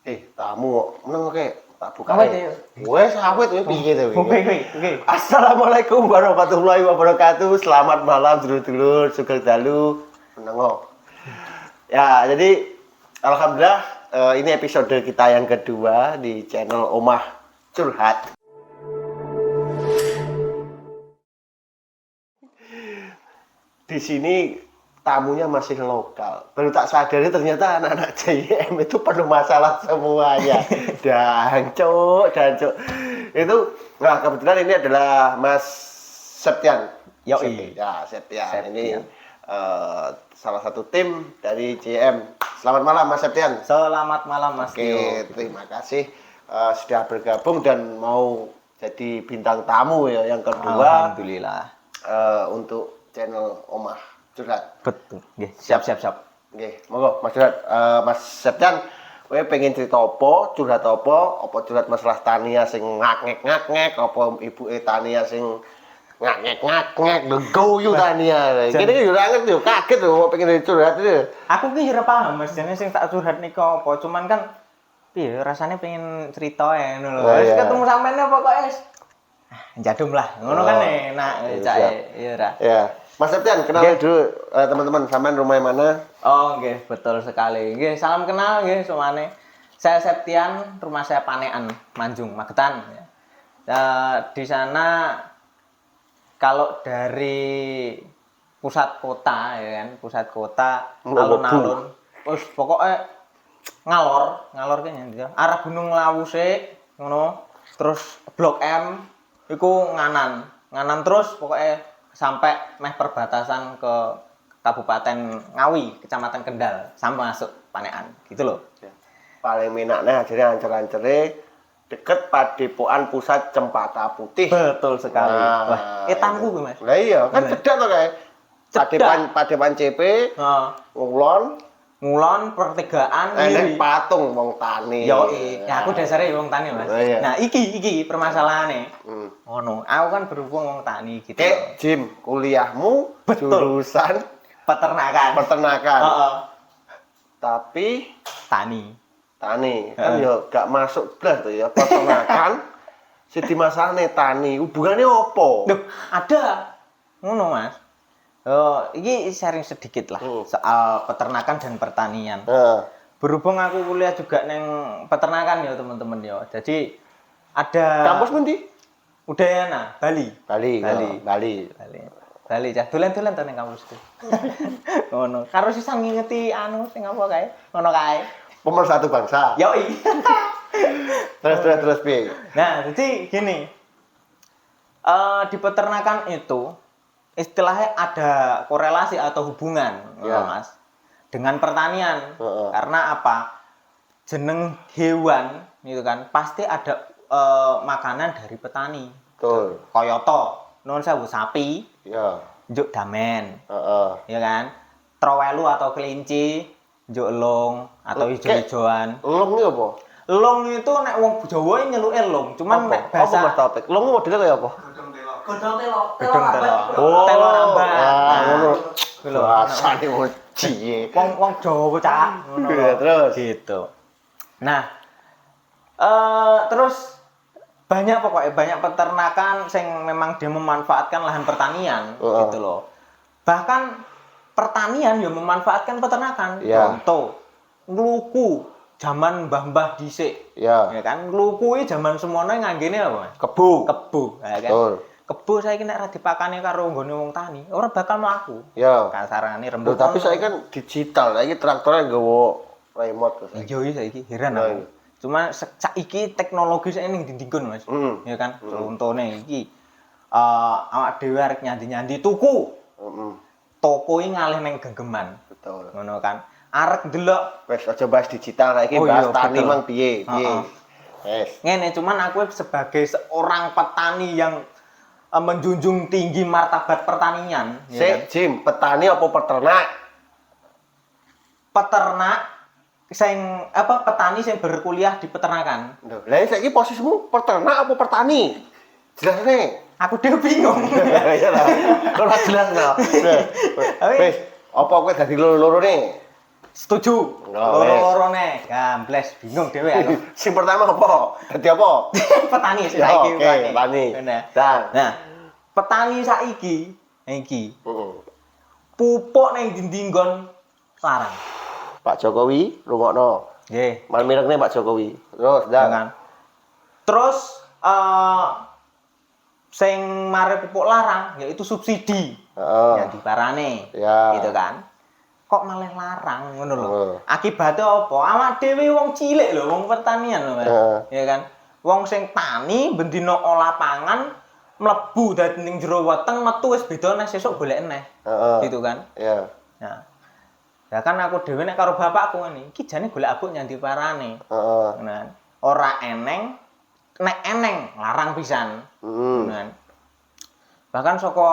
Tamu meneng kok tak buka. Awet ya. Wes awet kowe piye to Oke. Assalamualaikum warahmatullahi wabarakatuh. Selamat malam dulur-dulur, sugeng dalu menengo. Ya, jadi alhamdulillah ini episode kita yang kedua di channel Omah Curhat. Di sini tamunya masih lokal. Baru tak sadari ternyata anak-anak JM itu penuh masalah semuanya. Dan cuk. Itu, nah kebetulan ini adalah Mas Septian. Yoi. Ya, Septian. Ini salah satu tim dari JM. Selamat malam Mas Septian. Selamat malam Mas Tio. Oke, terima kasih sudah bergabung dan mau jadi bintang tamu ya yang kedua. Alhamdulillah. Untuk channel Omah Curhat. Betul. Nggih, siap. Nggih, monggo Mas Curhat. Mas Septian, kowe pengen cerita apa? Curhat apa? Apa curhat masalah Tania sing ngak-ngek, apa ibuke Tania sing ngak-ngek, guyu Tania. Kene yo ora ngerti yo, kaget yo pengen curhat iki. Aku ki ora paham Mas, jane sing tak curhat nika apa, cuman kan piye rasane pengen cerita ya ngono lho. Wis ketemu sampeyan pokoke wis jadum lah. Ngono kan enak cak ya ora. Ya. Mas Septian, kenalin dulu teman-teman, sampean rumahnya mana? Oh, nggih, betul sekali. Nggih, salam kenal nggih semuanya. Saya Septian, rumah saya Panekan, Manjung, Magetan. Di sana kalau dari pusat kota ya kan, pusat kota alun-alun, terus pokoknya ngalor kayaknya arah Gunung Lawuse ngono, terus Blok M iku nganan terus pokoknya sampai meh perbatasan ke Kabupaten Ngawi, Kecamatan Kendal, sampai masuk Panekan, gitu loh. Ya. Paling minaknya akhirnya ancur-ancure deket Padepokan Pusat Cempaka Putih. Betul sekali. Wah, tangguh Mas. Lah iya, kan cedak to kae. Padepokan CP, Ngulon pertigaan ini patung wong tani. Yo, ya aku dasarnya wong tani Mas. Nah, iki permasalahannya. Ngono, aku kan berhubung wong tani gitu. Jim, kuliahmu jurusan peternakan. Tapi tani. Kan yo gak masuk blas to ya peternakan. Sing dimasakne tani, hubungannya opo? Duh, ada. Ngono Mas. Ini sharing sedikit lah soal peternakan dan pertanian. Berhubung aku kuliah juga neng peternakan ya teman-teman ya. Jadi ada kampus nanti? Udayana, Bali. Bali. Cah dolan-dolan to neng kampus ku. Ngono. Karo sisa ngingeti anu sing apa kae? Ngono kae. Pemersatu bangsa. Yoi. terus piye? Nah, jadi gini. Di peternakan itu istilahnya ada korelasi atau hubungan, Mas, dengan pertanian. Karena apa? Jeneng hewan gitu kan, pasti ada makanan dari petani. Betul. Koyoto, nuwun sewu sapi, njuk damen. Ya kan? Trowelu atau kelinci, njuk elong atau ijo-ijoan. Elong iki apa? Elong itu nek wong Jawa nyeluke elong, cuman nek bahasa Mas Taufik, elong modelnya kaya apa? Godhong telo. Telo rambat. Ngono. Lho, asane moji. Wong Jawa cak. Ngono. Terus gitu. Nah, terus banyak peternakan yang memang dia memanfaatkan lahan pertanian gitu loh. Bahkan pertanian ya memanfaatkan peternakan. Contoh, ngluku zaman mbah-mbah dhisik. Ya kan, ngluku iki zaman semono nganggene apa, Mas? Kebu, ya kan. Kebo saiki nek ra dipakani karo nggone wong tani, ora bakal mlaku. Kasarane rembug. Tapi saiki kan digital, saiki traktore nggawa remote to. Iya saiki heran aku. Cuma saiki teknologi saiki ning ndi-ndikun Mas. Ya kan. Contone iki awak dhewe arek nyandi-nyandi tuku. Toko iki ngalih ning genggeman. Betul. Ngono kan. Arek ndelok wis aja bahas digital saiki bahas tani mang piye. Wes. Ngene cuman aku sebagai seorang petani yang menjunjung tinggi martabat pertanian. Jim, petani apa peternak? Peternak petani sing berkuliah di peternakan. Lah saiki posisimu peternak apa petani? Jelas nih. Aku dhewe bingung. Iya lah. Ora jelas lho. Wis, apa kowe dadi loro-loro nih? Setuju. Oh, wes. Loro-lorone gambles bingung dhewe aku. Sing pertama apa? Dadi apa? Petani Ya, saiki oke, petani. Bener. Dan Nah, petani saiki iki heeh. pupuk ning ndi nggon larang. Pak Jokowi rungokno. Nggih, Mal mirekne Pak Jokowi. Terus ya dan kan. Terus sing mare pupuk larang yaitu subsidi heeh. yang diparane. Ya. Gitu kan. Kok malah larang ngono lho. Heeh. Akibatnya apa? Awak dhewe wong cilik lho, wong pertanian lho, Mas. Heeh. Ya kan. Wong sing tani bendina olah pangan mlebu dadi ning jero weteng metu wis beda nek sesuk golek eneh. Heeh. Gitu kan. Ya. Nah, ya kan aku dhewe nek karo bapakku ngene, iki jane golek abuk nyandi parane. Heeh. Ngono kan. Ora eneng, nek eneng larang pisan. Heeh. Ngono kan. Bahkan saka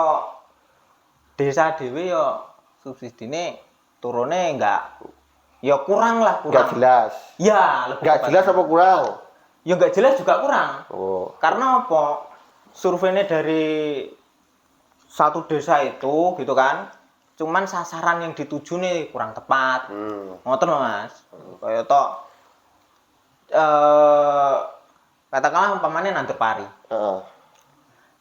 desa dhewe ya subsidine turune enggak ya kurang lah, Enggak kurang. jelas. Ya, lebih Enggak tepatnya. jelas apa kurang? Ya enggak jelas juga kurang. Oh. Karena apa? Surveinya dari satu desa itu gitu kan. Cuman sasaran yang dituju nih kurang tepat. Ngoten lho, Mas. Kaya tok katakanlah umpamanya nandur pari. Heeh.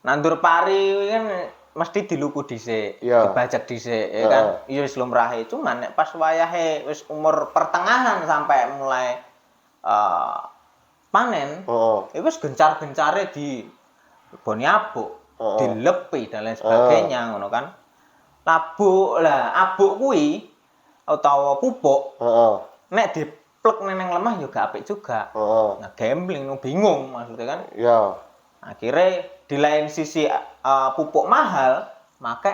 Nandur pari kan mesti diluku dhisik, Iya. dibajak dhisik ya kan. Iya wis lumrahe, cuman nek pas wayahe wis umur pertengahan sampai mulai panen, Heeh. wis gencar-gencare di boni abuk, Heeh. dilepi dan lain sebagainya ngono kan. Abuk kuwi utawa pupuk Heeh. nek diplek neng lemah ya gak apik juga. Heeh. Nah, gambling bingung maksudnya kan. Ya. Akhirnya di lain sisi pupuk mahal, make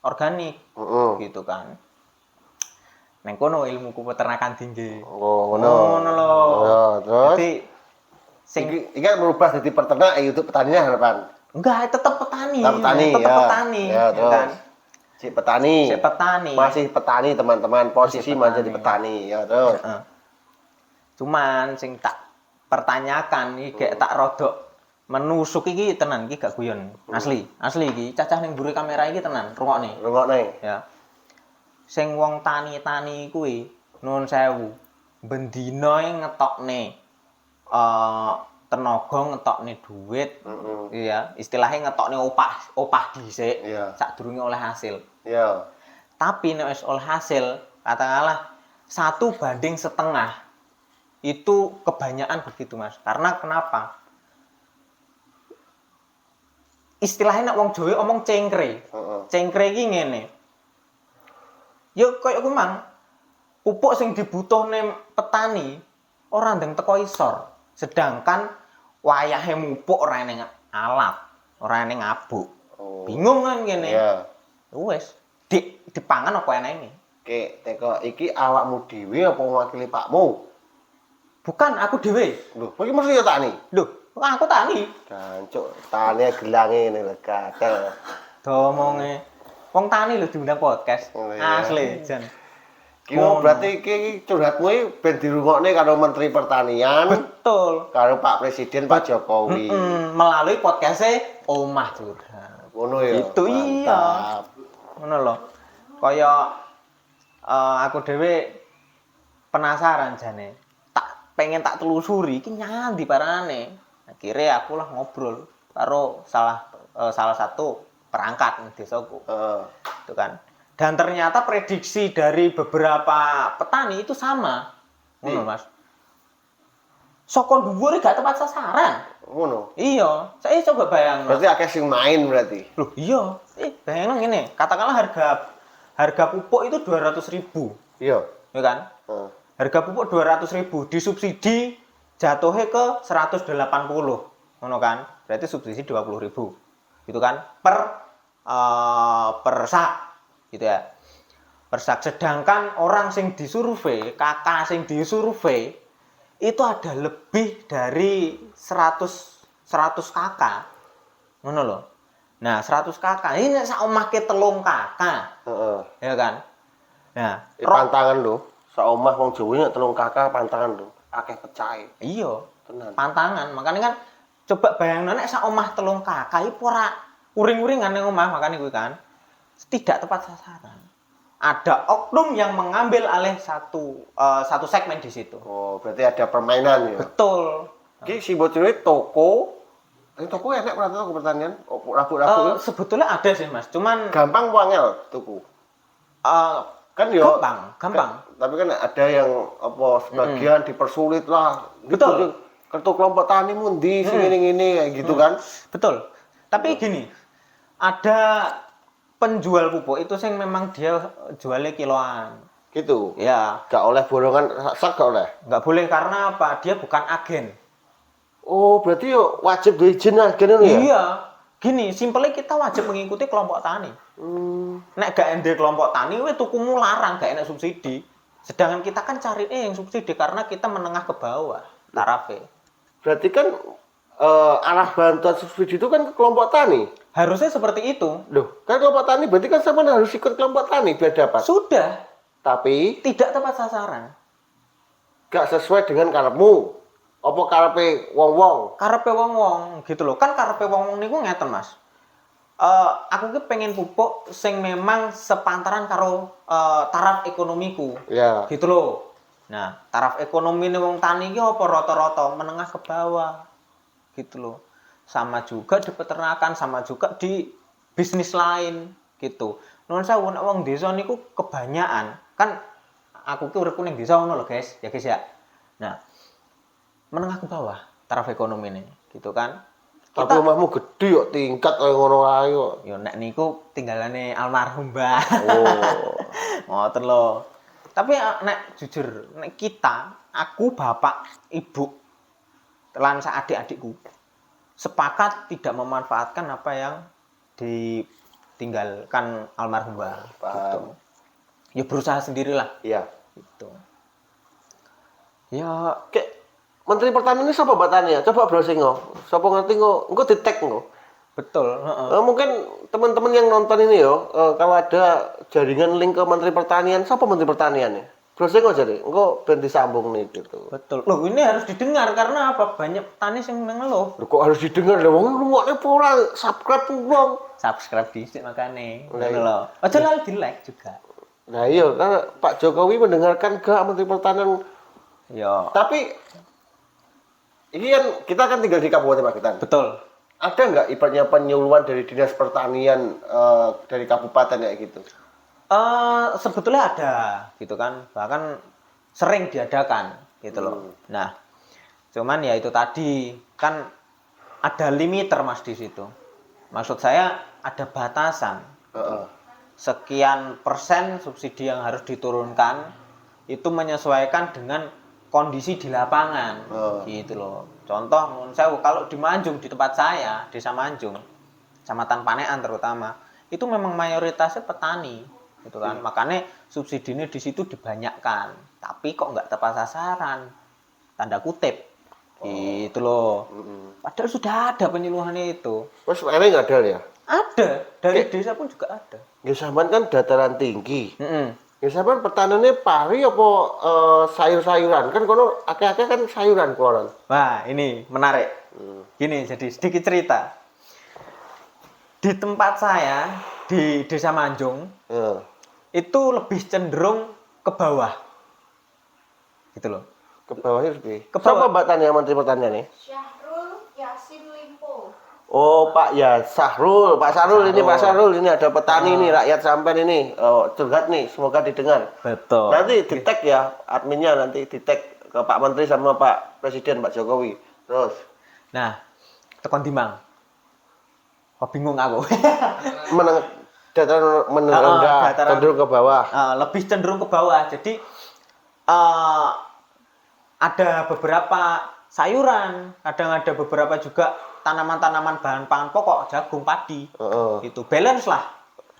organik Heeh. gitu kan. Neng kono ilmuku peternakan tinggi. Oh, ngono. Ngono lho. Ya, terus Jadi sing iki kan berubah jadi peternak ya untuk petaninya harapan. enggak tetap petani. Tetap petani, tetap ya. petani, Ya, terus. kan. Si petani. Si petani. Masih petani, teman-teman. Posisi masih jadi petani. petani. Ya, terus. Heeh. Cuman sing tak pertanyakan iki gek tak rodok menusuk iki tenan iki gak guyon. Asli iki cacah ning mburi kamera iki tenan, rungokne. Rungokne. Ya. Sing wong tani-tani kuwi nuwun sewu, bendina ngetokne tenaga ngetokne duit. Iya, istilahnya ngetokne opah dhisik Iya. sadurunge oleh hasil. Ya. Tapi nek wis oleh hasil, katakanlah 1:1,5 itu kebanyakan begitu, Mas. Karena kenapa? Istilahnya nek wong Jawa omong cengkre. Heeh. Cengkre iki ngene. Ya koyo ku mang pupuk sing dibutuhne petani ora ndang teko isor. Sedangkan wayahe mupuk ora ning alat, ora ning abuk. Oh. Bingung kan kene. Ya. Wes, dipangan apa enake? Oke, teko iki awakmu dhewe apa mewakili pakmu? Bukan aku dhewe. Lho, iki mesti ya tani. Loh, aku tani. Jancuk, tani gelange ngene lho, gatel. Domonge. Wong tani lho diundang podcast. Oh, iya. Asli, Jan. Ki berarti iki curhatmu iki ben dirungokne karo Menteri Pertanian, Betul. karo Pak Presiden Pak Jokowi. Melalui podcastnya Omah Curhat. Ngono ya. Itu iya. Mantap. Ngono lho. Kaya aku dhewe penasaran jane. Pengen tak telusuri iki nyandi parane. Akhirnya aku lah ngobrol karo salah satu perangkat di desaku. Itu kan. Dan ternyata prediksi dari beberapa petani itu sama. Ngono, Mas. Saka dhuwur gak tepat sasaran. Ngono. Iya, saya coba bayangno. Berarti akeh sing main berarti. Loh, iya. Bayangno ngene, katakanlah harga pupuk itu 200.000. Iya. Ya kan? Heeh. Harga pupuk 200.000 disubsidi jatuhnya ke 180. Ngono kan? Berarti subsidi 20.000. Gitu kan? Per sak. Gitu ya. Per sak. Sedangkan orang sing disurvei, kakak sing disurvei itu ada lebih dari 100 kakak. Ngono loh. Nah, 100 kakak. Ini sak omahke 3 kakak. Heeh. Ya kan? Nah, Pantangan lho. Saomah wong Jawa nek 3 kakak pantangan lho. Akeh pecahe. iya, Tenan. pantangan. Makanya kan coba bayangno nek sak omah 3 kakak iku ora uring-uringan ning omah makane kuwi kan. Tidak tepat sasaran. ada oknum yang mengambil alih satu segmen di situ. Oh, berarti ada permainan ya. Betul. Ki si bocil toko. Ini toko enak berarti toko pertanian. Oh, rabu-rabu. Sebetulnya ada sih Mas, cuman Gampang wangel tuku. Kan yo gampang. Tapi kan ada yang apa sebagian dipersulit lah. Betul. Kartu kelompok tani mundi sing ngene-ngene kayak gitu kan. Betul. Tapi gini, ada penjual pupuk itu sing memang dia jualnya kiloan. Gitu. Ya, Gak oleh borongan sak gak oleh. nggak boleh karena apa? Dia bukan agen. Oh, berarti yo wajib duwe izin agen ngono ya? Iya. Gini, simpelnya kita wajib mengikuti kelompok tani. Nek gak ende kelompok tani, we tukumu larang, gak enak subsidi. Sedangkan kita kan cari yang subsidi karena kita menengah ke bawah tarafnya. Berarti kan arah bantuan subsidi itu kan ke kelompok tani. Harusnya seperti itu. Loh, kan kelompok tani berarti kan sama harus ikut kelompok tani biar dapat. Sudah, Tapi tidak tepat sasaran. gak sesuai dengan karepmu. Apa karepe wong-wong? Karepe wong-wong gitu loh. Kan karepe wong-wong niku ngeten, Mas. Aku ki pengen pupuk sing memang sepantaran karo taraf ekonomiku. Ya. Gitu loh. Nah, taraf ekonomi nih wong tani ki apa rata-rata menengah ke bawah. Gitu loh. Sama juga di peternakan, sama juga di bisnis lain gitu. Nuwun sewu nek wong desa niku kebanyakan kan aku ki uripku ning desa ngono lho, guys. Ya, guys ya. Nah, menengah ke bawah taraf ekonomi ini gitu kan. Tapi rumahmu gede kok tingkat kaya ngono ae kok. Yo nek niku tinggalane almarhum Mbah. Oh. Ngoten lho. Tapi nek jujur, nek kita, aku, bapak, ibu, lan adik-adikku sepakat tidak memanfaatkan apa yang ditinggalkan almarhum Mbah. Gitu. Ya berusaha sendirilah Iya. gitu. Ya Kayak Menteri Pertanian ini siapa Mbak Tania? Coba browsing kok. Siapa ngerti kok? Engko di-tag kok. betul, Mungkin teman-teman yang nonton ini yo, kalau ada jaringan link ke Menteri Pertanian, siapa Menteri Pertanian ya? Browsing kok jadi, engko ben disambung nih gitu. betul. Loh, ini harus didengar karena apa? Banyak petani yang ngeluh. Loh, kok harus didengar lho, wong rungokne apa ora subscribe wong. Subscribe dhisik makane. Lah, Ngono lho. Aja lalu di-like juga. Nah iya, kan Pak Jokowi mendengarkan gak Menteri Pertanian. Ya, Tapi ini kan kita kan tinggal di Kabupaten Magetan. betul. Ada nggak ibaratnya penyuluhan dari Dinas Pertanian dari kabupaten kayak gitu? Sebetulnya ada gitu kan. Bahkan sering diadakan gitu loh. Nah, cuman ya itu tadi kan ada limiter Mas di situ. Maksud saya ada batasan. Sekian persen subsidi yang harus diturunkan itu menyesuaikan dengan kondisi di lapangan gitu loh. Contoh menurut saya kalau di Manjung, di tempat saya, Desa Manjung, Kecamatan Panean terutama, itu memang mayoritasnya petani gitu kan. Makanya subsidi ini di situ dibanyakkan, tapi kok nggak tepat sasaran, tanda kutip gitu loh. Padahal sudah ada penyuluhannya itu. Terus ini nggak ada ya? Ada, dari desa pun juga ada. Ya sampean kan dataran tinggi. Ya sampean pertanennya pari apa sayur-sayuran? Kan kono akeh-akeh kan sayuran keluaran. Wah, ini menarik. Gini, jadi sedikit cerita. Di tempat saya, di Desa Manjung, Ya. itu lebih cenderung ke bawah. Gitu loh. Ke bawahnya lebih. Ke bawah. Siapa Mbak Tania Menteri Pertanian nih? Syahrul Yassin Limpo. Oh Pak ya Sahrul, Pak Sahrul ini Pak Sahrul ini ada petani nih rakyat sampean ini curhat nih semoga didengar. Betul. Nanti di tag ya adminnya nanti di tag ke Pak Menteri sama Pak Presiden Pak Jokowi. Terus Nah, tekan timang. Kok bingung aku. meneng dataran rendah dataran- cenderung ke bawah. Lebih cenderung ke bawah. Jadi ada beberapa sayuran, kadang ada beberapa juga tanaman-tanaman bahan pangan pokok, jagung, padi. Gitu. Balance lah.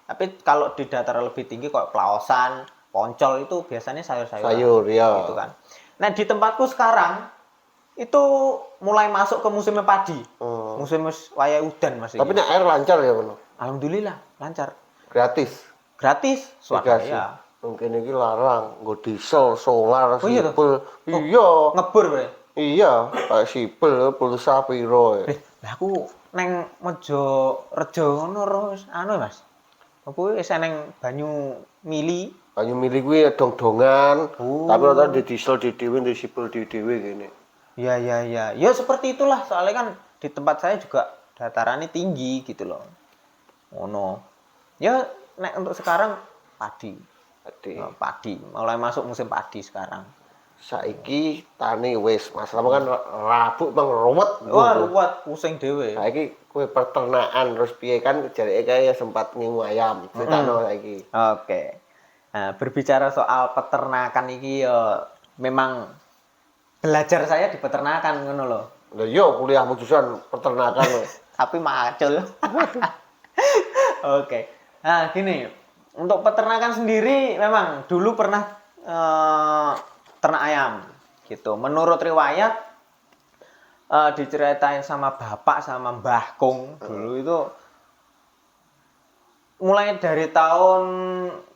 Tapi kalau di dataran lebih tinggi kayak pelaosan, poncol itu biasanya sayur-sayuran. Sayur ya. Gitu kan. Nah, di tempatku sekarang itu mulai masuk ke musim padi. Musim waya udan masih. Tapi nek air lancar ya Bang. Alhamdulillah lancar. Gratis. Gratis Dikasih. swadaya. Mungkin ini larang, nggo diesel, solar, Oh, iya toh? sipil. Iya. Ngebur bre. Iya, kayak sipil pulsa piro ya. Lah aku neng Mojo Rejo ngono terus anu Mas. Apa wis eneng banyu mili. Banyu mili kuwi dong-dongan, Oh. tapi rata di diesel di dhewe, di sipil di dhewe gini. Ya ya ya. Ya seperti itulah soalnya kan di tempat saya juga datarannya tinggi gitu loh. Ngono. Ya nek untuk sekarang padi. Jadi Padi. Mulai masuk musim padi sekarang. saiki tani wis, masalah kan rabuk bang ruwet. Wah, ruwet pusing dhewe. Saiki kowe peternakan terus piye kan jareke kayak sempat ngingu ayam. Ceritano saiki. Oke. Nah, berbicara soal peternakan iki ya memang belajar saya di peternakan ngono loh. Lah yo kuliahmu jurusan peternakan lho. Tapi macul. Oke. Nah, gini. Untuk peternakan sendiri memang dulu pernah ternak ayam gitu. Menurut riwayat diceritain sama bapak sama Mbah Kung dulu itu mulai dari tahun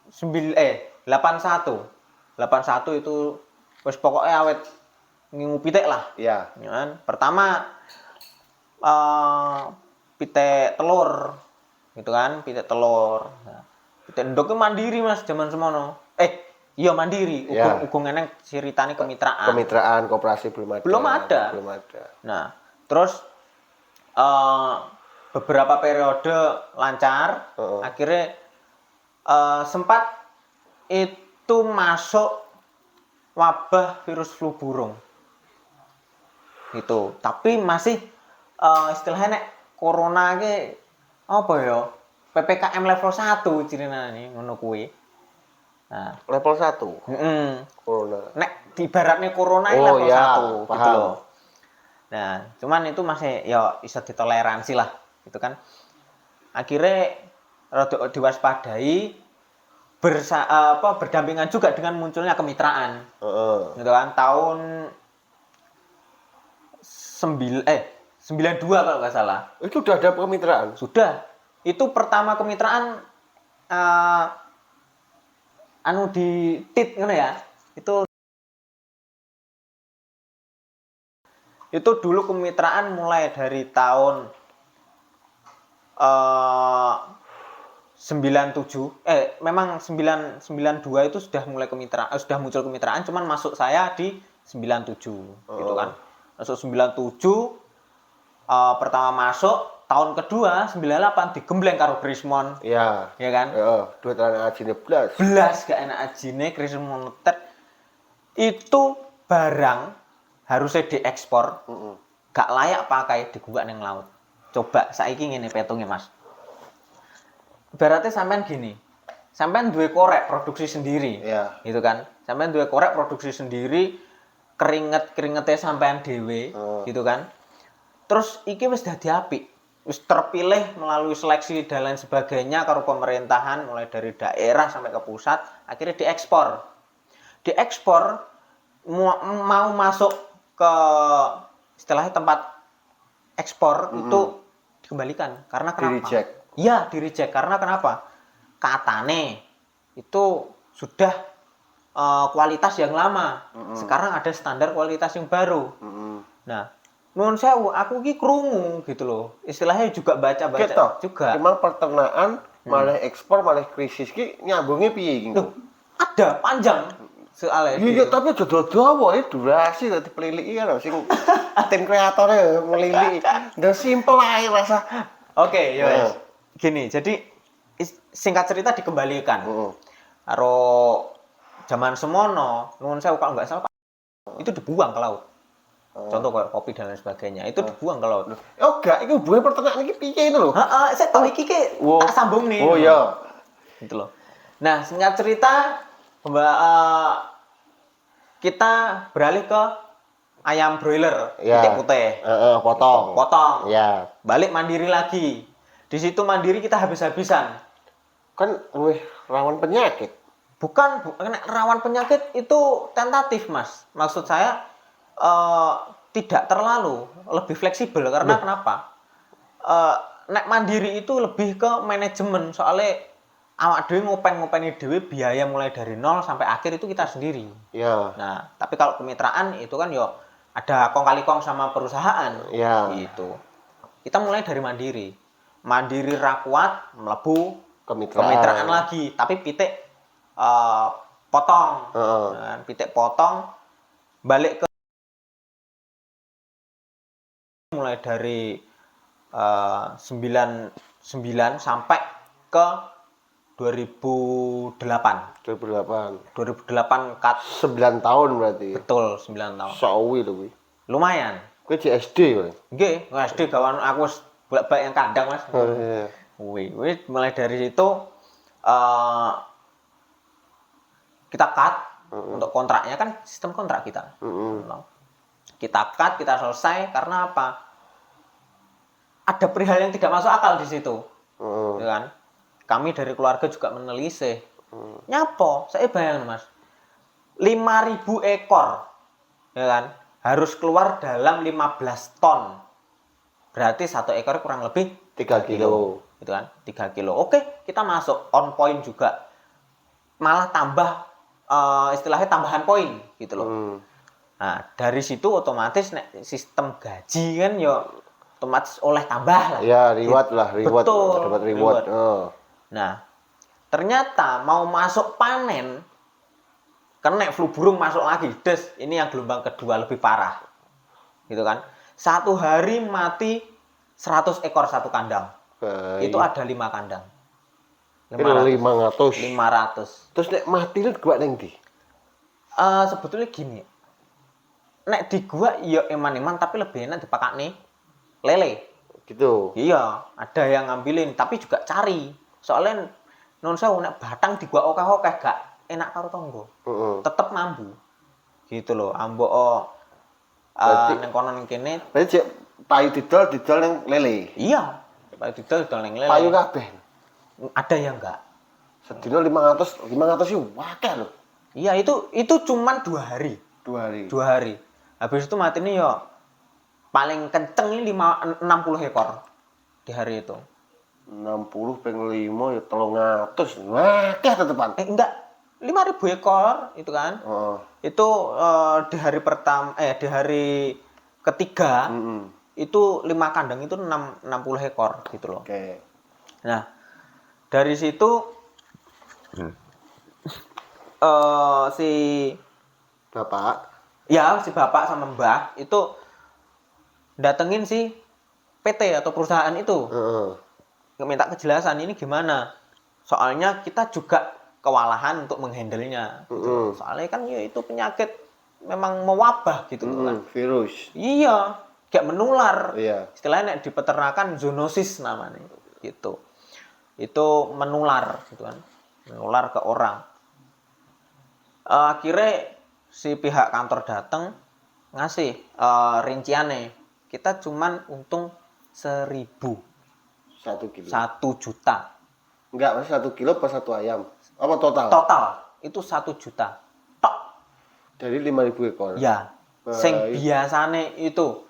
81 itu wis pokoknya awet ngingu pitik lah Iya. ya kan. Pertama pitik telur gitu kan, pitik telur. Nah, pitik endok mandiri Mas zaman semono. Iya mandiri, Ya. ugung eneng ceritane kemitraan. Kemitraan koperasi belum ada. Belum ada. Belum ada. Nah, terus beberapa periode lancar, akhirnya sempat itu masuk wabah virus flu burung. Gitu. Tapi masih istilahnya nek corona ki apa ya? PPKM level 1 cirinane ngono kuwi. Nah, Level 1 corona. nek ibaratnya corona ini Oh, level ya, 1 gitu paham. loh. Nah, cuman itu masih ya bisa ditoleransi lah, gitu kan. Akhirnya rada diwaspadai berdampingan juga dengan munculnya kemitraan. Heeh. Gitu kan, tahun 92 kalau nggak salah. Itu udah ada kemitraan. Sudah. Itu pertama kemitraan di TIT ngono ya. Itu dulu kemitraan mulai dari tahun 97 memang 992 itu sudah mulai kemitraan sudah muncul kemitraan, cuman masuk saya di 97 gitu kan. Masuk 97 pertama masuk, tahun kedua 98 digembleng karo Krismon. Iya. Ya kan? Heeh, duit anak ajine blas. Belas gak enak ajine Krismon tet. Itu barang harusnya diekspor. Gak layak pakai digugak ning laut. Coba saiki ngene petungnya Mas. Ibaratnya sampean gini. Sampean duwe korek produksi sendiri. Iya. Gitu kan. Sampean duwe korek produksi sendiri, keringetnya sampean dhewe, gitu kan. Terus iki wis dadi apik. Wis terpilih melalui seleksi dan lain sebagainya karo pemerintahan mulai dari daerah sampai ke pusat, akhirnya diekspor. Diekspor mau masuk ke istilahnya tempat ekspor itu dikembalikan karena kenapa? Di-reject. Iya, di-reject karena kenapa? Katane itu sudah kualitas yang lama. Sekarang ada standar kualitas yang baru. Nah, nuwun sewu, aku ki krungu gitu loh. Istilahnya juga baca-baca Gitu. juga. Emang peternakan malah ekspor malah krisis ki nyambungnya piye iki? Loh, ada panjang soalnya. Iya, tapi dawa ya durasi dadi peliliki kan sing tim kreatornya melili. Dan simple ae rasa. Oke, ya wes. Gini, jadi singkat cerita dikembalikan. Karo zaman semono, nuwun sewu kalau nggak salah itu dibuang ke laut. Contoh kayak kopi dan lain sebagainya, itu dibuang ke laut. Oh, enggak, iki hubungan peternakan iki piye itu lho? Heeh, saya tahu iki tak sambung nih. Oh iya. Gitu loh. Nah, singkat cerita kita beralih ke ayam broiler Iya. putih. Potong. Potong. Iya. Balik mandiri lagi. Di situ mandiri kita habis-habisan. Kan luwih rawan penyakit. Bukan rawan penyakit itu tentatif, Mas. Maksud saya tidak terlalu, lebih fleksibel karena kenapa? Nek mandiri itu lebih ke manajemen, soalnya awak dhewe ngopeni dhewe biaya mulai dari nol sampai akhir itu kita sendiri. Iya. Nah, tapi kalau kemitraan itu kan yo ada kong kali kong sama perusahaan. Iya. Gitu. Kita mulai dari mandiri. Mandiri ra kuat, mlebu kemitraan lagi, tapi pitik potong. Heeh. Nah, pitik potong balik ke mulai dari 99 sampai ke 2008. 2008. 2008 cut 9 tahun berarti. betul 9 tahun. Sawi lho kuwi. Lumayan. Kuwi di SD kowe. Nggih, SD kawan aku wis bolak-balik yang kandang, Mas. Oh, iya. Wih, mulai dari situ eh, kita cut untuk kontraknya kan sistem kontrak kita. Kita cut, kita selesai karena apa? Ada perihal yang tidak masuk akal di situ. Ya kan? Kami dari keluarga juga menelisih. Nyapo? Saya bayangin, Mas. 5.000 ekor. Ya kan? Harus keluar dalam 15 ton. Berarti satu ekor kurang lebih 3 kilo. Gitu kan? 3 kilo. Oke, kita masuk on point juga. Malah tambah istilahnya tambahan poin gitu loh. Nah, dari situ otomatis sistem gaji kan ya otomatis oleh tambah lah. Ya, reward lah, reward. Betul, Dapat reward. Oh. Nah, ternyata mau masuk panen kena flu burung masuk lagi. Des, ini yang gelombang kedua lebih parah. Gitu kan. Satu hari mati 100 ekor satu kandang. Baik. Itu ada 5 kandang. 500. 500. Terus nek mati lu gua ning ndi? Sebetulnya gini. Nek di gua ya eman-eman tapi lebih enak dipakane lele. Gitu. Iya, ada yang ngambilin tapi juga cari. Soalnya non sewu nek batang di gua okeh-okeh gak enak karo tonggo. Tetep mambu. Gitu loh. Ambok neng kono ning kene. Berarti cek payu didol ning lele. Iya. Payu didol ning lele. Payu kabeh. Ada yang enggak. Sedina 500 sih wakeh loh. Iya, itu cuman 2 hari. 2 hari. 2 hari. Habis itu mati nih yo paling kenceng ini 60 ekor di hari itu. 60 ping 5 ya 300. Wakeh tetepan. Enggak, 5.000 ekor itu kan. Itu di hari pertama di hari ketiga itu 5 kandang itu 60 ekor gitu loh. Oke. Nah, dari situ si bapak sama mbah itu datengin si PT atau perusahaan itu. Minta kejelasan ini gimana. Soalnya kita juga kewalahan untuk menghandlenya. Gitu. Soalnya kan ya itu penyakit memang mewabah gitu kan. Virus. Iya, kayak menular. Iya. Istilahnya di peternakan zoonosis namanya. Gitu. Itu menular gitu kan. Menular ke orang. Akhirnya si pihak kantor datang ngasih rinciannya. Kita cuman untung 1.000. 1 kilo. 1 juta. Enggak, masih 1 kilo per 1 ayam. Apa total? Total itu 1 juta. Tok. Dari 5.000 ekor. Ya. Sing biasane itu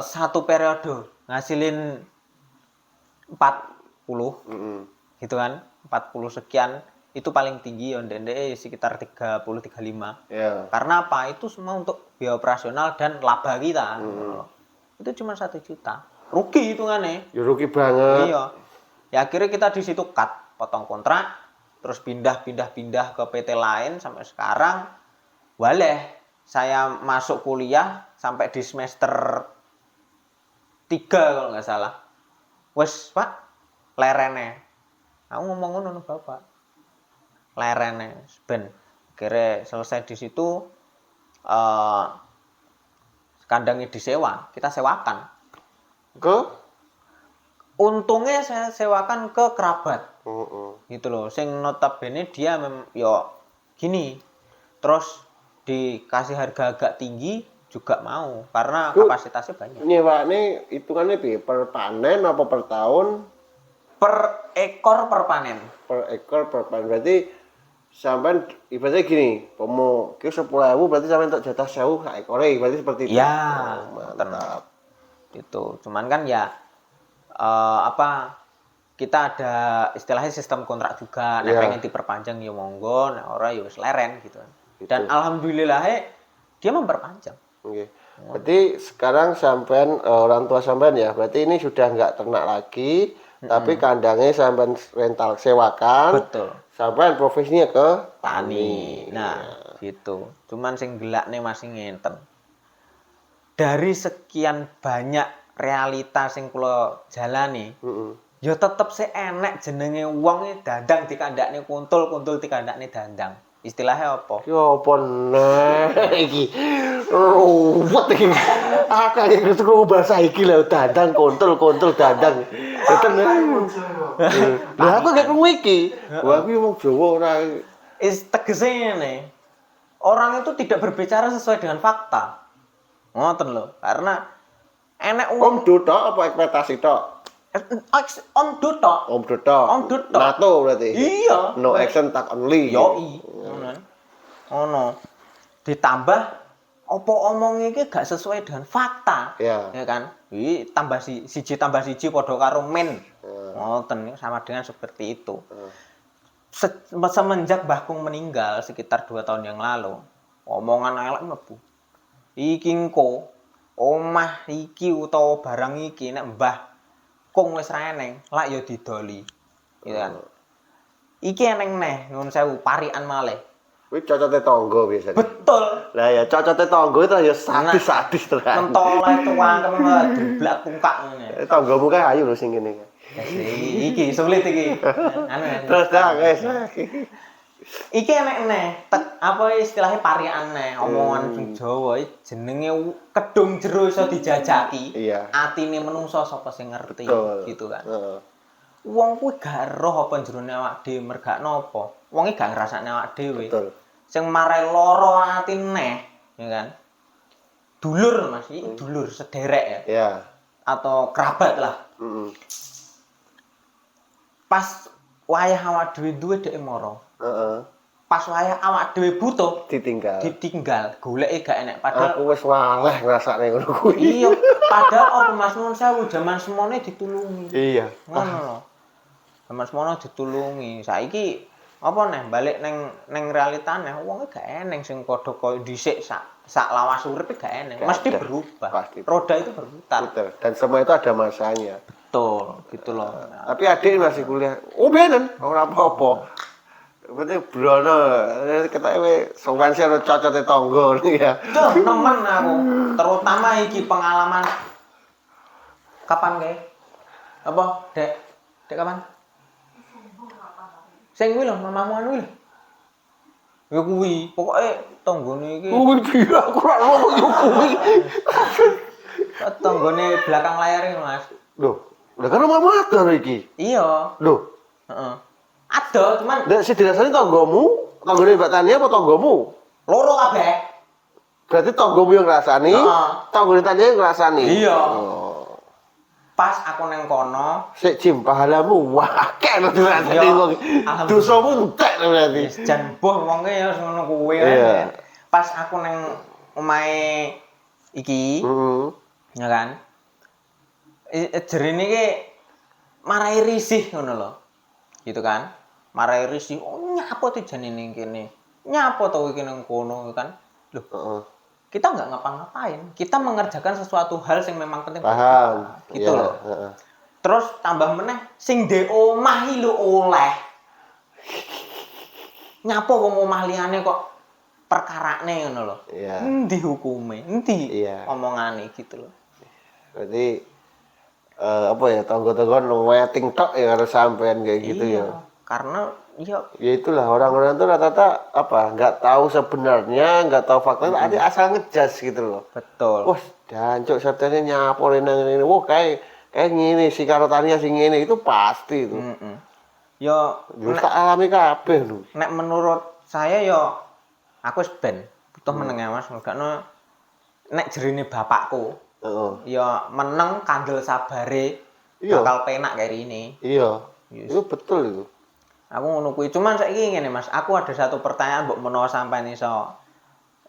satu periode ngasilin 40. Gitu kan. 40 sekian itu paling tinggi ondek-ondek sekitar 30-35. Yeah. Karena apa? Itu semua untuk biaya operasional dan laba kita. Itu cuma 1 juta. Rugi hitungannya. Ya rugi banget. Iya. Ya akhirnya kita di situ cut, potong kontrak, terus pindah ke PT lain sampai sekarang. Waleh, saya masuk kuliah sampai di semester 3 kalau nggak salah. Wes, Pak, lerene. Aku ngomong ngono Bapak. Lerene, ben. Akhirnya selesai di situ kandangnya disewa, kita sewakan. Untungnya saya sewakan ke kerabat. Gitu loh. Sing notabene dia yo gini. Terus dikasih harga agak tinggi juga mau karena kapasitasnya banyak. Nyewane hitungannya piye? Per panen apa per tahun? Per ekor per panen. Per ekor per panen. Berarti sampean ibaratnya gini, pomo ki 10.000 berarti sampean untuk jatah 1.000 sak ekore, berarti seperti itu. Ya, mantap. Itu. Cuman kan ya kita ada istilahnya sistem kontrak juga. Nek pengen diperpanjang ya monggo, nek ora ya wis leren gitu. Dan alhamdulillah dia memperpanjang. Oke. Berarti sekarang sampean orang tua sampean ya, berarti ini sudah nggak ternak lagi, Tapi kandangnya sampean rental sewakan. Betul. Sampean profesinya ke Tani. Nah, gitu. Cuman sing gelakne masih ngenten. Dari sekian banyak realita sing kula jalani, Heeh. ya tetep sih enek jenenge wong iki dandang dikandakne kuntul, kuntul dikandakne dandang. Istilahnya apa? Yo apa neh iki. Ruwet iki. Akeh iki krungu bahasa iki lho dandang kontul dandang. Boten. Lah aku gak krungu iki. Wah iki wong Jawa ora. Tegese ngene. Orang itu tidak berbicara sesuai dengan fakta. Ngoten lho, karena enek Om Dotok apa ekspektasi tok? on do tok. Om Dotok. Om Dotok. NATO berarti. Iya. No action tak only. Yoi. Ngono. Ditambah apa omongnya iki gak sesuai dengan fakta. Ya. Ya kan? Iki tambah siji tambah siji padha karo men. Ngoten sama dengan seperti itu. Semenjak Mbah Kung meninggal sekitar 2 tahun yang lalu, omongan elek mlebu. Iki engko omah iki utawa barang iki nek Mbah Kung wis ra eneng, lak ya didoli. Gitu kan. Iki eneng neh, nyuwun sewu parikan malih. Kuwi cocote tangga biasanya. Betul. Lah ya cocote tangga itu ya sadis tenan. Mentole tuangkem dublak tungkak ngene. Tanggamu kae ayu lho sing kene. Iki sulit iki. Anu. Terus dah guys. Iki enek neh, apa istilahnya parikan neh, omongan Jawa jenenge kedung jero iso dijajaki. Iya. Atine menungso sapa sing ngerti, Betul. gitu kan. Heeh. Wong kuwi gak roh apa jerone awak dhewe mergakno apa. Wong iki gak ngrasakne awak dhewe. Betul. Sing marai lara atine neh, ya kan. Dulur Mas, iki dulur sederek ya. Ya. Atau kerabat lah. Heeh. Pas wayah awak dhewe duwe dhek mara. Heeh. Pas wayah awak dhewe butuh Ditinggal. ditinggal, goleke gak enek padahal Aku wis waleh ngrasakne ngono kuwi. iya, padahal apa Mas nuwun sewu jaman semono ditulungi. Iya. Ngono lho. Jaman semono ditulungi. Saiki apa neh balik neng realitane wong gak eneng sing padha koyo dhisik sak lawas urip gak eneng. Gak Mesti ada. berubah. Pasti. Roda itu berputar. Betul. Dan semua itu ada masanya. Betul, gitu loh. Tapi adik masih kuliah. Oh benen, ora apa-apa. Berarti brono, ketoke we sowan sing cocote tangga ya. Duh, nemen aku. Terutama iki pengalaman kapan kae? Apa, Dek? Dek kapan? Sing kuwi lho, mamamu anu lho. Ya kuwi, pokoke tanggane iki. Kuwi dia aku ora ngono yo kuwi. Tanggane belakang layar iki, Mas. Loh, lah kan mama ada iki. Iya, Loh, heeh. Ada, cuman ndak sing dirasani tanggamu, tanggane Mbak Tania apa tanggamu? loro kabeh. Berarti tanggamu yang ngrasani, Heeh. tanggane Tania yang ngrasani. Iya. Oh. Pas aku neng kono, Sik Jim pahalamu akeh lho dirasani Iya. wong. Alhamdulillah. Dosamu entek lho berarti. wis jan boh wonge ya ngono kuwi Iya. Pas aku neng omahe iki, Heeh. ya kan. Jerene iki marai risih ngono lho. Gitu kan. Marai risih, oh nyapa tuh jane ning kene. Nyapa to iki nang kono kan. Loh, Heeh. kita nggak ngapa-ngapain. Kita mengerjakan sesuatu hal yang memang penting buat Paham. kita. Gitu Iya, loh. heeh. Terus tambah meneh sing ndek omah iki lho oleh. Nyapa wong omah liyane kok perkarane ngono lho. Iya. Endi hukume? Endi Iya. omongane gitu loh. Berarti apa ya tangga-tangga weting tok ya harus sampean kayak gitu Iya, ya. karena ya Ya itulah orang-orang itu rata-rata apa nggak tahu sebenarnya, nggak tahu faktanya, ada asal ngejas gitu loh. betul. Wah, jancuk september nyaporin nang ini. Wah, kayak ngene si karo Tania sing ngene itu pasti itu. Heeh. Ya Wis tak alami kabeh lho. nek menurut saya ya aku wis ben butuh meneng ya Mas, mergane nek jerine bapakku Heeh. ya meneng kandel sabare Iya. bakal penak kayak ini. Iya. Yes. Itu betul itu. Aku ngono kuwi. Cuman saiki ngene Mas, aku ada satu pertanyaan mbok menawa sampean iso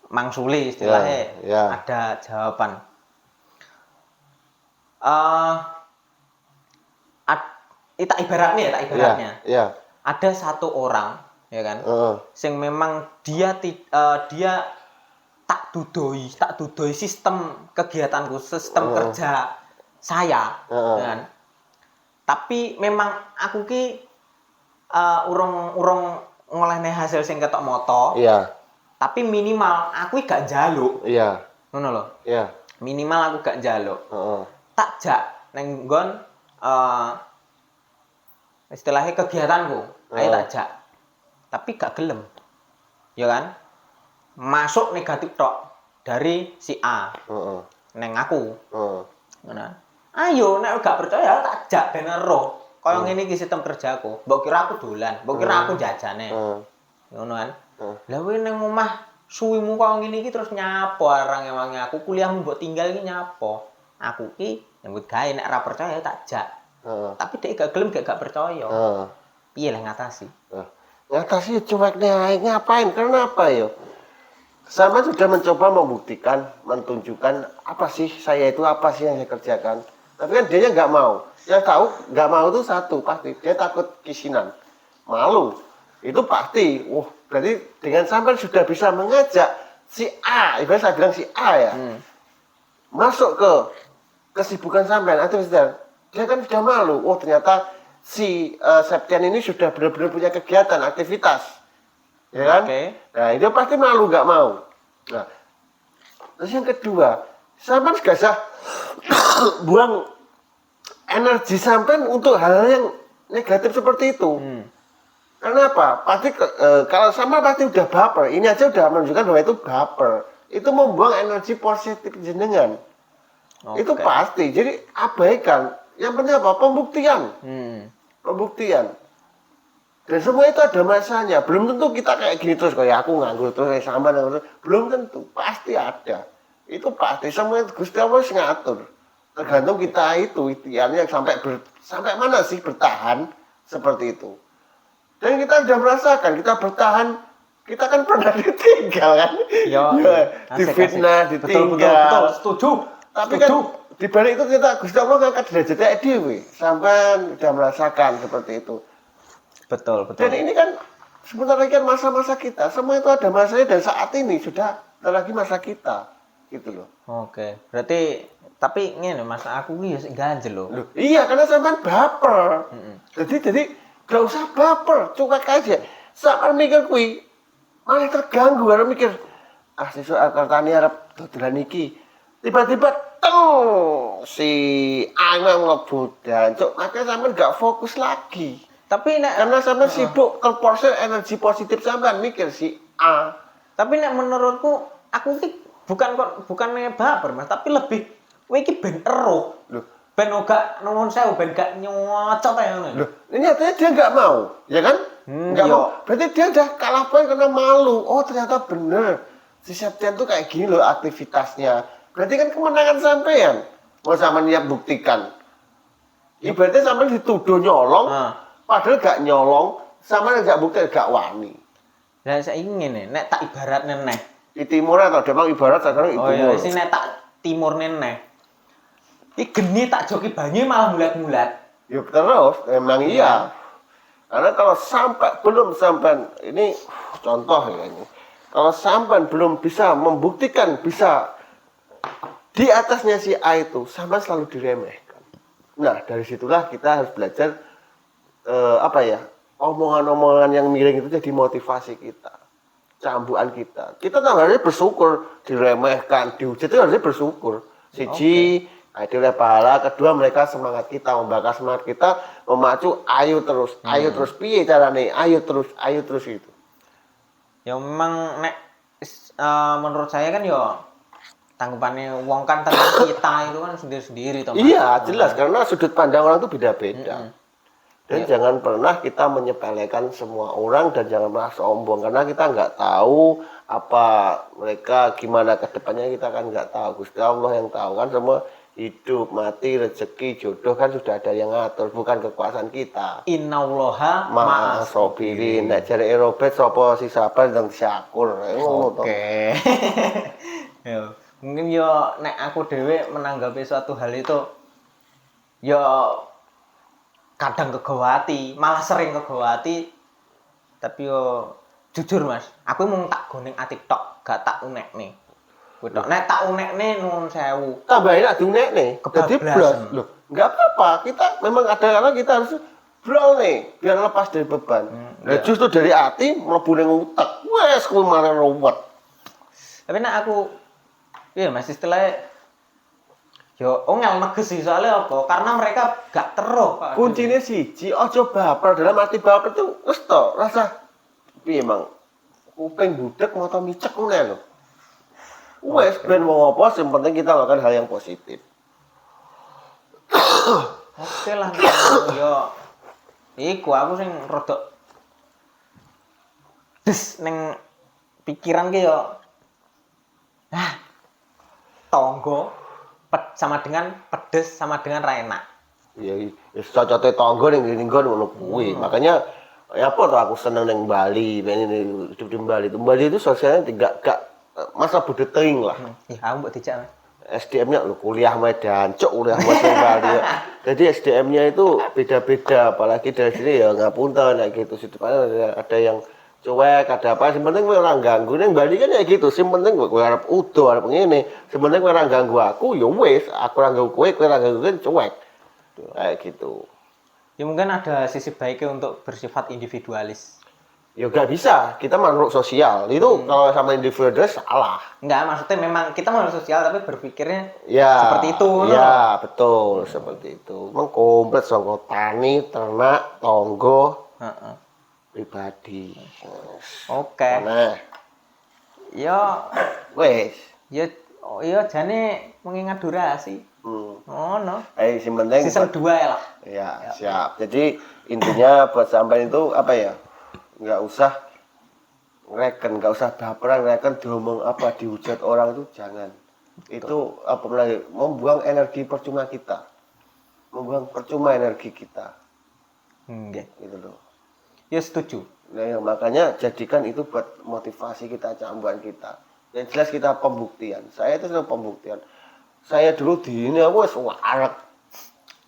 mangsuli istilahnya Ya, ya. ada jawaban. Tak ibaratnya. Iya. Ada satu orang, ya kan? Heeh. Sing memang dia tak dudoi sistem kegiatanku, sistem kerja saya, Heeh. ya kan? Tapi memang aku ki urung ngolehne hasil sing ketok moto. Iya. Tapi minimal aku gak njaluk. Iya. Ngono lho. Iya. Minimal aku gak njaluk. Heeh. Tak jak neng nggon istilahnya kegiatanku. Ayo tak jak. Tapi gak gelem. Ya kan? Masuk negatif tok dari si A. Heeh. Neng aku. Heeh. Ngono. Ayo nek gak percaya tak jak ben ero. Kaya ngene iki sistem kerjaku. Mbok kira aku dolan, mbok kira aku jajane. Ngono kan. Lah kowe ning omah suwimu kaya ngene iki terus nyapo arang ewange aku kuliahmu mbok tinggal iki nyapo. Aku ki nyambut gawe nek ora percaya tak jak. Tapi dia gak gelem gak percaya. Piye lah ngatasi? Ngatasi cueknya ae ngapain? Kenapa yo? Sama sudah mencoba membuktikan, menunjukkan apa sih saya itu apa sih yang saya kerjakan. Tapi kan dia nggak mau. Yang tahu nggak mau itu satu pasti. Dia takut kisinan, malu. Itu pasti. Berarti dengan sampai sudah bisa mengajak si A, ibarat saya bilang si A ya, masuk ke kesibukan sampean atau dia kan sudah malu. Ternyata si Septian ini sudah benar-benar punya kegiatan, aktivitas. Ya kan? Oke. Nah, itu pasti malu nggak mau. Nah, terus yang kedua, sampean gak usah buang energi sampean untuk hal-hal yang negatif seperti itu. Karena apa? Pasti kalau sampean pasti udah baper. Ini aja udah menunjukkan bahwa itu baper. Itu membuang energi positif jenengan. Itu pasti. Jadi abaikan. Yang penting apa? Pembuktian. Pembuktian. Dan semua itu ada masanya. Belum tentu kita kayak gini terus kayak aku nganggur terus kayak sama terus. Belum tentu, pasti ada. Itu pasti semua Gusti Allah ngatur. Tergantung kita itu ikhtiarnya sampai mana sih bertahan seperti itu. Dan kita sudah merasakan kita bertahan. Kita kan pernah ditinggal kan. Ya, difitnah, ditinggal. Betul, setuju. Tapi kan di balik itu kita Gusti Allah ngangkat derajatnya dhewe. Sampai sudah merasakan seperti itu. Betul. Dan ini kan sebentar lagi kan masa-masa kita. Semua itu ada masanya dan saat ini sudah lagi masa kita. Gitu loh. Oke. Berarti tapi ngene Mas, aku ki ya sik ganjel loh. Iya, karena sampean baper. Jadi gak usah baper, cuek aja. Sampean mikir kuwi malah terganggu karena mikir sesuk Kartani arep dodolan iki. Tiba-tiba si Anang ngebudan. Cuk, makanya sampean gak fokus lagi. Tapi nek Karena sampean sibuk terporsel energi positif sampean mikir si A. Tapi nek menurutku aku ki bukan baper Mas, tapi lebih kowe iki ben ero. Loh, Ben gak nuwun sewu ben gak nyocot ae ngono. loh, ini artinya dia nggak mau, ya kan? Nggak mau. Berarti dia udah kalah poin karena malu. Ternyata bener. Si Septian tuh kayak gini loh aktivitasnya. Berarti kan kemenangan sampean. Mau sampean niat buktikan. Ibaratnya sampean dituduh nyolong, padahal gak nyolong, sampean gak bukti, gak wani. Lah saiki ngene, nek tak ibaratne neh. Di timur atau demang ibarat sekarang itu. Oh iya, sing nek tak timurne neh. Iki geni tak joki banyu malah mulat-mulat. Ya terus, memang iya. Karena kalau belum sampai ini contoh ya ini. Kalau sampai belum bisa membuktikan bisa di atasnya si A itu, sampai selalu diremehkan. Nah, dari situlah kita harus belajar omongan-omongan yang miring itu jadi motivasi kita, cambukan kita. Kita harusnya bersyukur, diremehkan, dihujat itu harusnya bersyukur. Siji, itu oleh pahala. Kedua, mereka semangat kita, membakar semangat kita, memacu, ayo terus, piye carane, ayo terus itu. Ya memang nek menurut saya kan ya tanggapannya wong kan tentang kita itu kan sendiri-sendiri toh. Iya, jelas karena sudut pandang orang itu beda-beda. Dan jangan pernah kita menyepelekan semua orang dan jangan pernah sombong karena kita nggak tahu apa mereka gimana ke depannya, kita kan nggak tahu. Gusti Allah yang tahu kan semua. Hidup, mati, rezeki, jodoh kan sudah ada yang ngatur, bukan kekuasaan kita. Innallaha ma'as sabirin. Nek jare Robert sapa si sabar dan syakur. Oke. Ya, mungkin yo nek aku dhewe menanggapi suatu hal itu yo kadang kegawati, malah sering kegawati. Tapi yo jujur Mas, aku mung tak goneng TikTok, gak tak unekne. Nek tak unekne nuwun sewu. Tambahin nak diunekne. Dadi blas. Lho, nggak apa-apa. Kita memang ada karena kita harus brawl nih, biar lepas dari beban. Nah, justru dari hati mlebu ning utek. Wes kuwi malah ruwet. Tapi nek aku iya Mas istilahnya yo ongel neges sih soalnya apa? Karena mereka gak teruh. Pak. Kuncinya siji, ojo baper. Dalam arti baper itu wis to, rasa piye emang kuping budek mata micek ngono lho. Wes ben wong apa sing penting kita lakukan hal yang positif. Oke lah, yo. Iku aku sing rodok des ning pikiran ki yo. Tonggo sama dengan pedes sama dengan ra enak. Ya wis cocote tangga ning nggon ngono kuwi. Makanya ya apa tuh aku seneng ning Bali, pengen hidup di Bali. Di Bali itu sosialnya tidak gak masa budgeting lah. Ih, aku mbok dijak. Mas. SDM-nya lu kuliah Medan, cok kuliah Bali ya. Jadi SDM-nya itu beda-beda, apalagi dari sini ya ngapunten kayak gitu. Situ ada yang cuek, ada apa, yang penting kowe ora ganggu. Ning Bali kan kayak gitu, sing penting kowe arep udo, arep ngene. Sing penting kowe ora ganggu aku, ya wis, aku ora ganggu kowe ora ganggu kan cuek. Kayak gitu. Ya mungkin ada sisi baiknya untuk bersifat individualis. Ya gak bisa, kita makhluk sosial. Itu kalau sama individualis salah. Enggak, maksudnya memang kita makhluk sosial tapi berpikirnya Ya, seperti itu. Ya, betul, seperti itu. Memang komplit saka tani, ternak, tonggo, Heeh. pribadi. Oke. Nah, Ya, wes. ya, oh, ya jane mengingat durasi. Oh no. Sing penting Season 2 ya lah. ya, siap. Jadi intinya buat sampai itu apa ya? Nggak usah ngereken, nggak usah baperan, ngereken diomong apa, dihujat orang itu jangan. Itu apa lagi? Membuang energi percuma kita. Membuang percuma energi kita. Enggak. Gitu loh. Ya setuju. Nah, ya, makanya jadikan itu buat motivasi kita, cambuan kita. Yang jelas kita pembuktian. Saya itu senang pembuktian. Saya dulu di ini aku wis warek.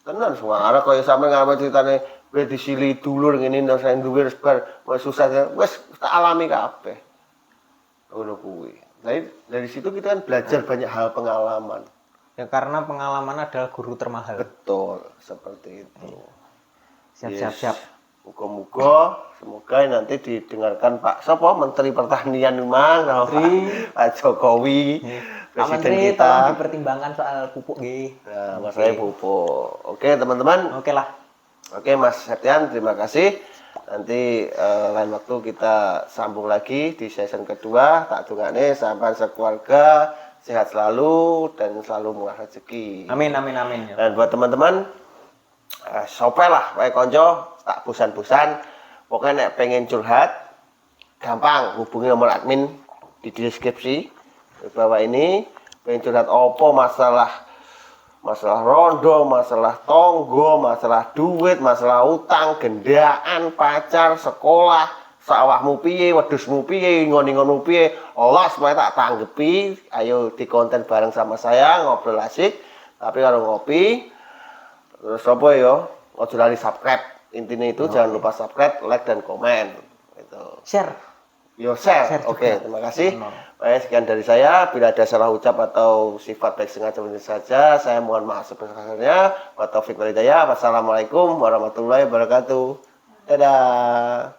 Tenan warek kaya sampe ngamen ceritane kowe disili dulur ngene nang saya duwe bar wis susah wis tak alami kabeh. Ngono kuwi. Dari situ kita kan belajar banyak hal pengalaman. Ya karena pengalaman adalah guru termahal. Betul, seperti itu. Siap, Yes. siap, siap. Moga-moga semoga nanti didengarkan Pak Sopo Menteri Pertanian Mang Pak Jokowi Pak Presiden Menteri kita. tolong dipertimbangkan soal pupuk nggih. Nah, masalahnya pupuk. Oke, teman-teman. Oke lah. Oke, Mas Septian, terima kasih. Nanti lain waktu kita sambung lagi di season kedua. Tak dungane sampai sekeluarga sehat selalu dan selalu murah rezeki. Amin, amin, amin. Dan buat teman-teman sope lah, wae konco, tak bosan-bosan. Pokoknya nek pengen curhat, gampang hubungi nomor admin di deskripsi di bawah ini. Pengen curhat opo masalah rondo, masalah tonggo, masalah duit, masalah utang, gendaan, pacar, sekolah, sawahmu piye, wedhusmu piye, ngon-ngonmu piye, Allah supaya tak tanggepi. Ayo di konten bareng sama saya, ngobrol asik. Tapi kalau ngopi, terus apa ya? Ojo lali subscribe. Intinya itu jangan lupa subscribe, like dan komen. Itu. Share. Yo share. Oke, terima kasih. Baik, sekian dari saya. Bila ada salah ucap atau sifat baik sengaja benar saja, saya mohon maaf sebesar-besarnya. Wa taufiq wal hidayah. Wassalamualaikum warahmatullahi wabarakatuh. Dadah.